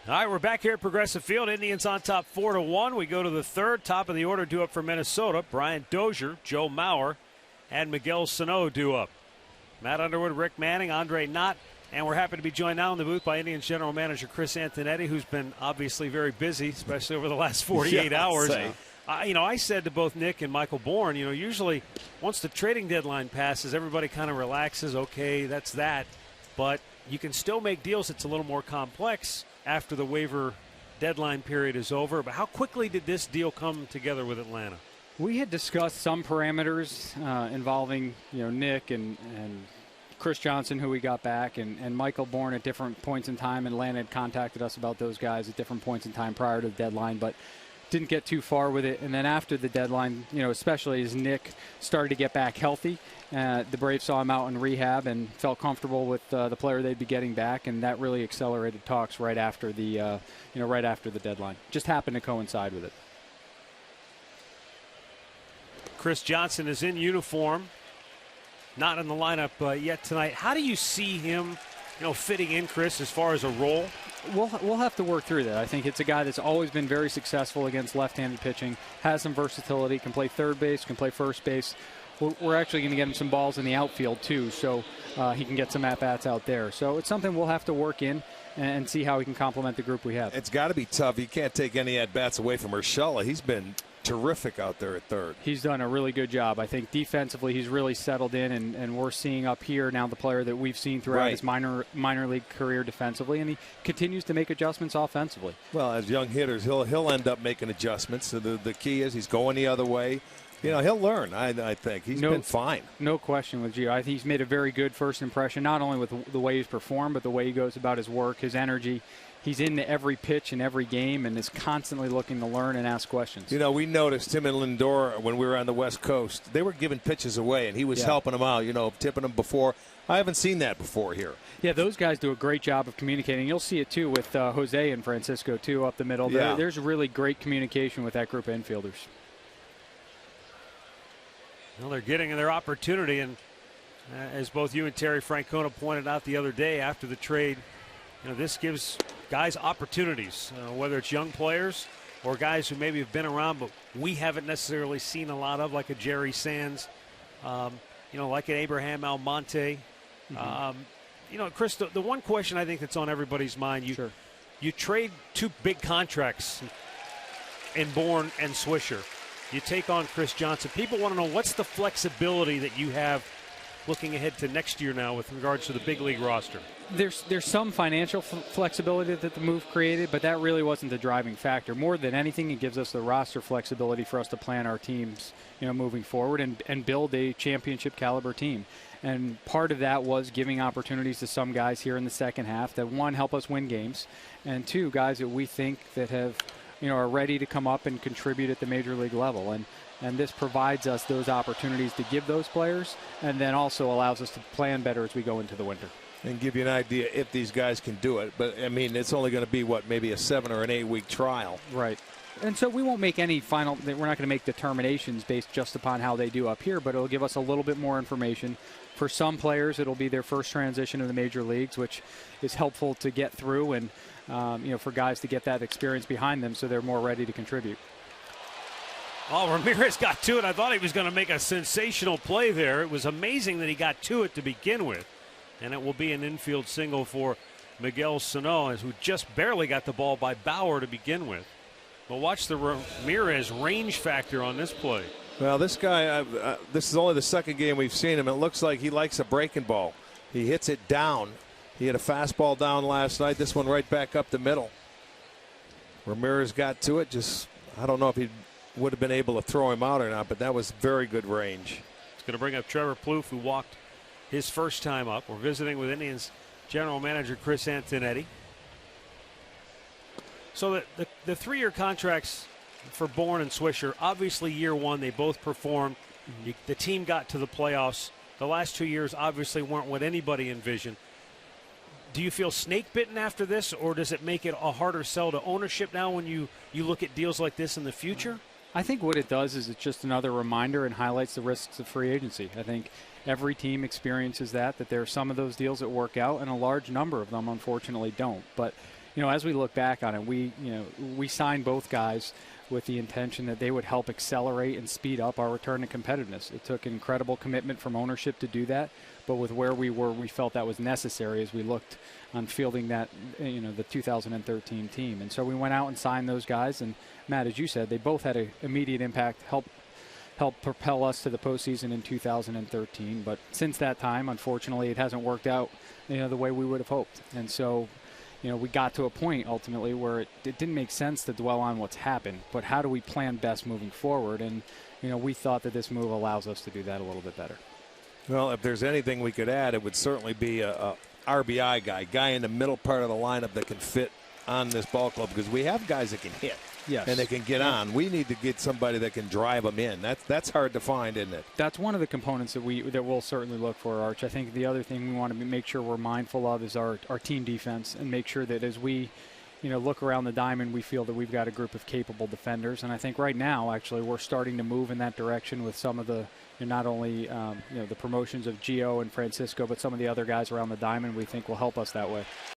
All right, we're back here at Progressive Field. Indians on top 4-1. We go to the third. Top of the order due up for Minnesota. Brian Dozier, Joe Mauer, and Miguel Sano due up. Matt Underwood, Rick Manning, Andre Knott. And we're happy to be joined now in the booth by Indians general manager Chris Antonetti, who's been obviously very busy, especially over the last 48 hours. I said to both Nick and Michael Bourne, usually once the trading deadline passes, everybody kind of relaxes. Okay, that's that. But you can still make deals. It's a little more complex after the waiver deadline period is over. But how quickly did this deal come together with Atlanta? We had discussed some parameters involving, Nick and Chris Johnson, who we got back, and Michael Bourne at different points in time. And Atlanta had contacted us about those guys at different points in time prior to the deadline, but didn't get too far with it. And then after the deadline, especially as Nick started to get back healthy, the Braves saw him out in rehab and felt comfortable with the player they'd be getting back, and that really accelerated talks right after the deadline. Just happened to coincide with it. Chris Johnson is in uniform, not in the lineup yet tonight. How do you see him, fitting in, Chris, as far as a role? We'll have to work through that. I think it's a guy that's always been very successful against left-handed pitching, has some versatility, can play third base, can play first base. We're actually going to get him some balls in the outfield, too, so he can get some at-bats out there. So it's something we'll have to work in and see how we can complement the group we have. It's got to be tough. You can't take any at-bats away from Urshela. He's been terrific out there at third. He's done a really good job. I think defensively he's really settled in, and we're seeing up here now the player that we've seen throughout his minor league career defensively, and he continues to make adjustments offensively. Well, as young hitters, he'll end up making adjustments. So the key is he's going the other way. He'll learn, I think. He's been fine. No question with Gio. I think he's made a very good first impression, not only with the way he's performed, but the way he goes about his work, his energy. He's into every pitch in every game and is constantly looking to learn and ask questions. We noticed him and Lindor when we were on the West Coast. They were giving pitches away, and he was helping them out, tipping them before. I haven't seen that before here. Yeah, those guys do a great job of communicating. You'll see it, too, with Jose and Francisco, too, up the middle. Yeah. There's really great communication with that group of infielders. Well, they're getting their opportunity, and as both you and Terry Francona pointed out the other day after the trade, this gives guys opportunities, whether it's young players or guys who maybe have been around but we haven't necessarily seen a lot of, like a Jerry Sands, like an Abraham Almonte. Chris, the one question I think that's on everybody's mind, you trade two big contracts in Bourne and Swisher. You take on Chris Johnson. People want to know what's the flexibility that you have looking ahead to next year now with regards to the big league roster. There's some financial flexibility that the move created, but that really wasn't the driving factor. More than anything, it gives us the roster flexibility for us to plan our teams, moving forward and build a championship caliber team. And part of that was giving opportunities to some guys here in the second half that, one, help us win games, and two, guys that we think that have, are ready to come up and contribute at the major league level. And this provides us those opportunities to give those players, and then also allows us to plan better as we go into the winter. And give you an idea if these guys can do it. But, it's only going to be, maybe a 7 or an 8 week trial. Right. And so we won't make any final – we're not going to make determinations based just upon how they do up here, but it'll give us a little bit more information. For some players, it'll be their first transition to the major leagues, which is helpful to get through and, for guys to get that experience behind them so they're more ready to contribute. Oh, Ramirez got to it. I thought he was going to make a sensational play there. It was amazing that he got to it to begin with. And it will be an infield single for Miguel Sano, who just barely got the ball by Bauer to begin with. But watch the Ramirez range factor on this play. Well, this guy, this is only the second game we've seen him. It looks like he likes a breaking ball. He hits it down. He had a fastball down last night. This one right back up the middle. Ramirez got to it. I don't know if he would have been able to throw him out or not, but that was very good range. It's going to bring up Trevor Plouffe, who walked his first time up. We're visiting with Indians general manager Chris Antonetti. So the 3-year contracts for Bourne and Swisher, obviously year one they both performed. The team got to the playoffs. The last 2 years obviously weren't what anybody envisioned. Do you feel snake bitten after this, or does it make it a harder sell to ownership now when you look at deals like this in the future? I think what it does is it's just another reminder and highlights the risks of free agency. I think every team experiences that there are some of those deals that work out and a large number of them unfortunately don't. But as we look back on it, we signed both guys with the intention that they would help accelerate and speed up our return to competitiveness. It took an incredible commitment from ownership to do that, but with where we were, we felt that was necessary as we looked on fielding that, the 2013 team. And so we went out and signed those guys, and Matt, as you said, they both had an immediate impact, help propel us to the postseason in 2013. But since that time, unfortunately, it hasn't worked out, the way we would have hoped. And so, we got to a point ultimately where it didn't make sense to dwell on what's happened, but how do we plan best moving forward? And, we thought that this move allows us to do that a little bit better. Well, if there's anything we could add, it would certainly be a RBI guy in the middle part of the lineup that can fit on this ball club, because we have guys that can hit. Yes. And they can get on. We need to get somebody that can drive them in. That's hard to find, isn't it? That's one of the components that we'll certainly look for, Arch. I think the other thing we want to make sure we're mindful of is our team defense, and make sure that as we look around the diamond, we feel that we've got a group of capable defenders. And I think right now, actually, we're starting to move in that direction with some of the not only the promotions of Gio and Francisco, but some of the other guys around the diamond we think will help us that way.